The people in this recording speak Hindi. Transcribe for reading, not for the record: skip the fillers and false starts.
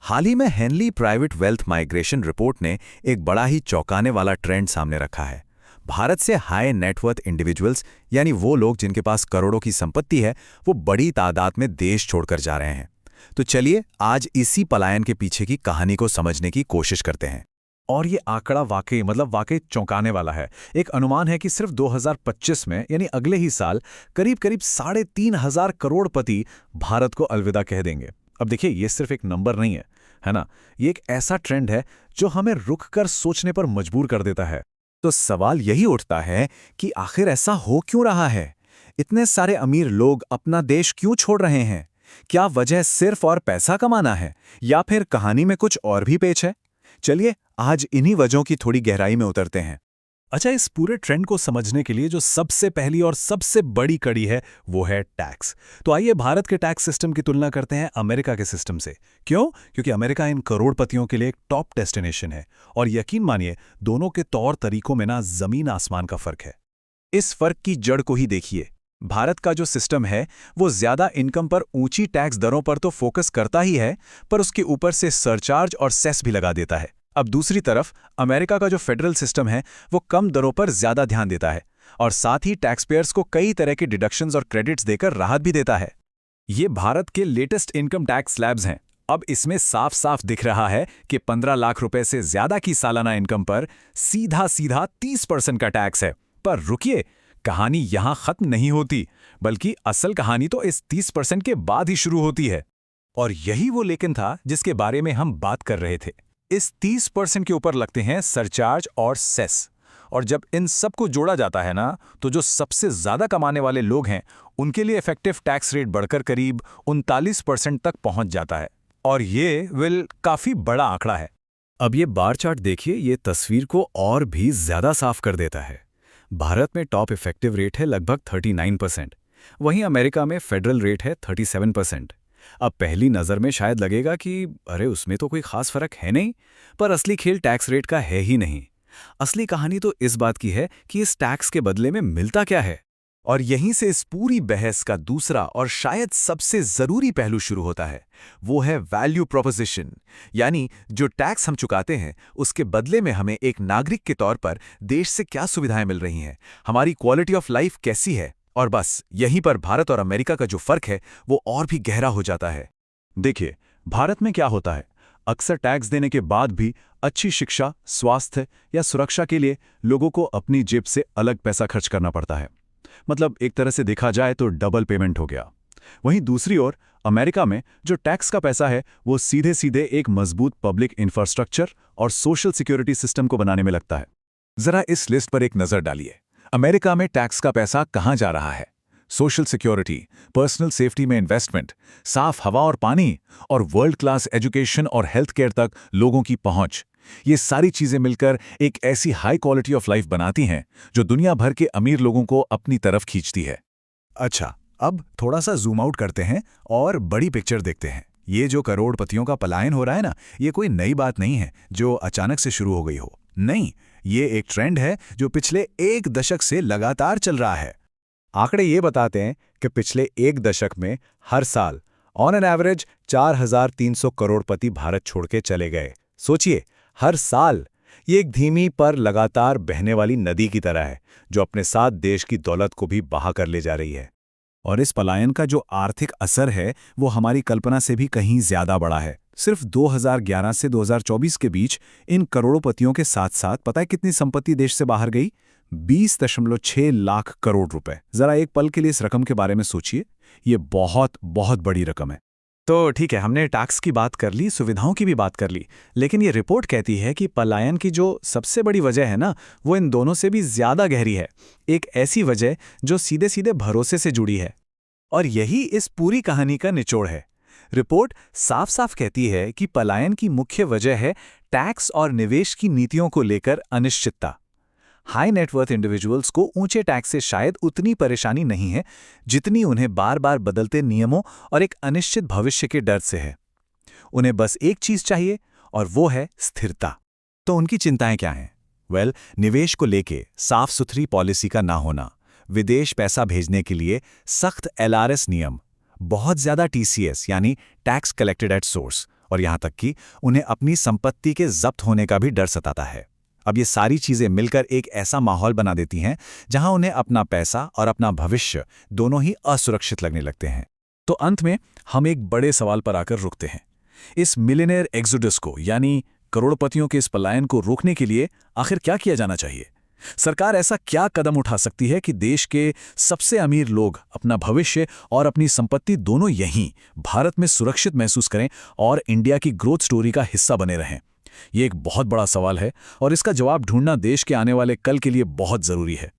हाल ही में Henley private wealth migration report ने एक बड़ा ही चौंकाने वाला ट्रेंड सामने रखा है। भारत से हाई नेटवर्थ इंडिविजुअल्स यानी वो लोग जिनके पास करोड़ों की संपत्ति है, वो बड़ी तादाद में देश छोड़कर जा रहे हैं। तो चलिए आज इसी पलायन के पीछे की कहानी को समझने की कोशिश करते हैं। और ये आंकड़ा वाकई चौंकाने वाला है। एक अनुमान है कि सिर्फ 2025 में यानी अगले ही साल करीब करीब 3,500 करोड़पति भारत को अलविदा कह देंगे। अब देखिए, ये सिर्फ एक नंबर नहीं है ना? ये एक ऐसा ट्रेंड है जो हमें रुक कर सोचने पर मजबूर कर देता है। तो सवाल यही उठता है कि आखिर ऐसा हो क्यों रहा है? इतने सारे अमीर लोग अपना देश क्यों छोड़ रहे हैं? क्या वजह सिर्फ और पैसा कमाना है या फिर कहानी में कुछ और भी पेच है? चलिए आज इन्हीं वजहों की थोड़ी गहराई में उतरते हैं। अच्छा, इस पूरे ट्रेंड को समझने के लिए जो सबसे पहली और सबसे बड़ी कड़ी है वो है टैक्स। तो आइए भारत के टैक्स सिस्टम की तुलना करते हैं अमेरिका के सिस्टम से। क्यों? क्योंकि अमेरिका इन करोड़पतियों के लिए एक टॉप डेस्टिनेशन है और यकीन मानिए दोनों के तौर तरीकों में ना जमीन आसमान का फर्क है। इस फर्क की जड़ को ही देखिए। भारत का जो सिस्टम है वो ज्यादा इनकम पर ऊंची टैक्स दरों पर तो फोकस करता ही है, पर उसके ऊपर से सरचार्ज और सेस भी लगा देता है। अब दूसरी तरफ अमेरिका का जो फेडरल सिस्टम है वो कम दरों पर ज्यादा ध्यान देता है और साथ ही टैक्स पेयर्स को कई तरह के डिडक्शंस और क्रेडिट्स देकर राहत भी देता है। ये भारत के लेटेस्ट इनकम टैक्स स्लैब्स हैं। अब इसमें साफ साफ दिख रहा है कि 15 लाख रुपए से ज्यादा की सालाना इनकम पर सीधा 30% का टैक्स है। पर रुकिए, कहानी यहां खत्म नहीं होती, बल्कि असल कहानी तो इस 30% के बाद ही शुरू होती है। और यही वो लेकिन था जिसके बारे में हम बात कर रहे थे। इस 30% के ऊपर लगते हैं सरचार्ज और सेस, और जब इन सब को जोड़ा जाता है ना, तो जो सबसे ज्यादा कमाने वाले लोग हैं उनके लिए इफेक्टिव टैक्स रेट बढ़कर करीब 39% तक पहुंच जाता है। और ये काफी बड़ा आंकड़ा है। अब ये बार चार्ट देखिए, ये तस्वीर को और भी ज्यादा साफ कर देता है। भारत में टॉप इफेक्टिव रेट है लगभग 39%, वहीं अमेरिका में फेडरल रेट है 37%। अब पहली नज़र में शायद लगेगा कि अरे उसमें तो कोई खास फर्क है नहीं, पर असली खेल टैक्स रेट का है ही नहीं। असली कहानी तो इस बात की है कि इस टैक्स के बदले में मिलता क्या है। और यहीं से इस पूरी बहस का दूसरा और शायद सबसे जरूरी पहलू शुरू होता है। वो है वैल्यू प्रोपोजिशन, यानी जो टैक्स हम चुकाते हैं उसके बदले में हमें एक नागरिक के तौर पर देश से क्या सुविधाएं मिल रही हैं, हमारी क्वालिटी ऑफ लाइफ कैसी है। और बस यहीं पर भारत और अमेरिका का जो फर्क है वो और भी गहरा हो जाता है। देखिए, भारत में क्या होता है, अक्सर टैक्स देने के बाद भी अच्छी शिक्षा, स्वास्थ्य या सुरक्षा के लिए लोगों को अपनी जेब से अलग पैसा खर्च करना पड़ता है। मतलब एक तरह से देखा जाए तो डबल पेमेंट हो गया। वहीं दूसरी ओर अमेरिका में जो टैक्स का पैसा है वो सीधे सीधे एक मजबूत पब्लिक इंफ्रास्ट्रक्चर और सोशल सिक्योरिटी सिस्टम को बनाने में लगता है। जरा इस लिस्ट पर एक नजर डालिए। अमेरिका में टैक्स का पैसा कहां जा रहा है? सोशल सिक्योरिटी, पर्सनल सेफ्टी में इन्वेस्टमेंट, साफ हवा और पानी, और वर्ल्ड क्लास एजुकेशन और हेल्थ केयर तक लोगों की पहुंच। ये सारी चीजें मिलकर एक ऐसी हाई क्वालिटी ऑफ लाइफ बनाती हैं जो दुनिया भर के अमीर लोगों को अपनी तरफ खींचती है। अच्छा, अब थोड़ा सा जूम आउट करते हैं और बड़ी पिक्चर देखते हैं। ये जो करोड़पतियों का पलायन हो रहा है ना, ये कोई नई बात नहीं है जो अचानक से शुरू हो गई हो। नहीं, ये एक ट्रेंड है जो पिछले 1 दशक से लगातार चल रहा है। आंकड़े ये बताते हैं कि पिछले 1 दशक में हर साल ऑन एन एवरेज 4,300 करोड़पति भारत छोड़ के चले गए। सोचिए, हर साल। ये एक धीमी पर लगातार बहने वाली नदी की तरह है जो अपने साथ देश की दौलत को भी बहा कर ले जा रही है। और इस पलायन का जो आर्थिक असर है वो हमारी कल्पना से भी कहीं ज्यादा बड़ा है। सिर्फ 2011 से 2024 के बीच इन करोड़पतियों के साथ साथ पता है कितनी संपत्ति देश से बाहर गई? 20.6 लाख करोड़ रुपए। जरा एक पल के लिए इस रकम के बारे में सोचिए, ये बहुत बहुत बड़ी रकम है। तो ठीक है, हमने टैक्स की बात कर ली, सुविधाओं की भी बात कर ली, लेकिन ये रिपोर्ट कहती है कि पलायन की जो सबसे बड़ी वजह है ना, वो इन दोनों से भी ज्यादा गहरी है। एक ऐसी वजह जो सीधे सीधे भरोसे से जुड़ी है। और यही इस पूरी कहानी का निचोड़ है। रिपोर्ट साफ साफ कहती है कि पलायन की मुख्य वजह है टैक्स और निवेश की नीतियों को लेकर अनिश्चितता। हाई नेटवर्थ इंडिविजुअल्स को ऊंचे टैक्स से शायद उतनी परेशानी नहीं है जितनी उन्हें बार बार बदलते नियमों और एक अनिश्चित भविष्य के डर से है। उन्हें बस एक चीज चाहिए और वो है स्थिरता। तो उनकी चिंताएं क्या हैं? निवेश को लेके साफ सुथरी पॉलिसी का ना होना, विदेश पैसा भेजने के लिए सख्त LRS नियम, बहुत ज्यादा TCS यानी टैक्स कलेक्टेड एट सोर्स, और यहाँ तक कि उन्हें अपनी संपत्ति के जब्त होने का भी डर सताता है। अब ये सारी चीजें मिलकर एक ऐसा माहौल बना देती हैं जहां उन्हें अपना पैसा और अपना भविष्य दोनों ही असुरक्षित लगने लगते हैं। तो अंत में हम एक बड़े सवाल पर आकर रुकते हैं। इस मिलियनेयर एक्सोडस को, यानी करोड़पतियों के इस पलायन को रोकने के लिए आखिर क्या किया जाना चाहिए? सरकार ऐसा क्या कदम उठा सकती है कि देश के सबसे अमीर लोग अपना भविष्य और अपनी संपत्ति दोनों यहीं भारत में सुरक्षित महसूस करें और इंडिया की ग्रोथ स्टोरी का हिस्सा बने रहें? ये एक बहुत बड़ा सवाल है और इसका जवाब ढूंढना देश के आने वाले कल के लिए बहुत जरूरी है।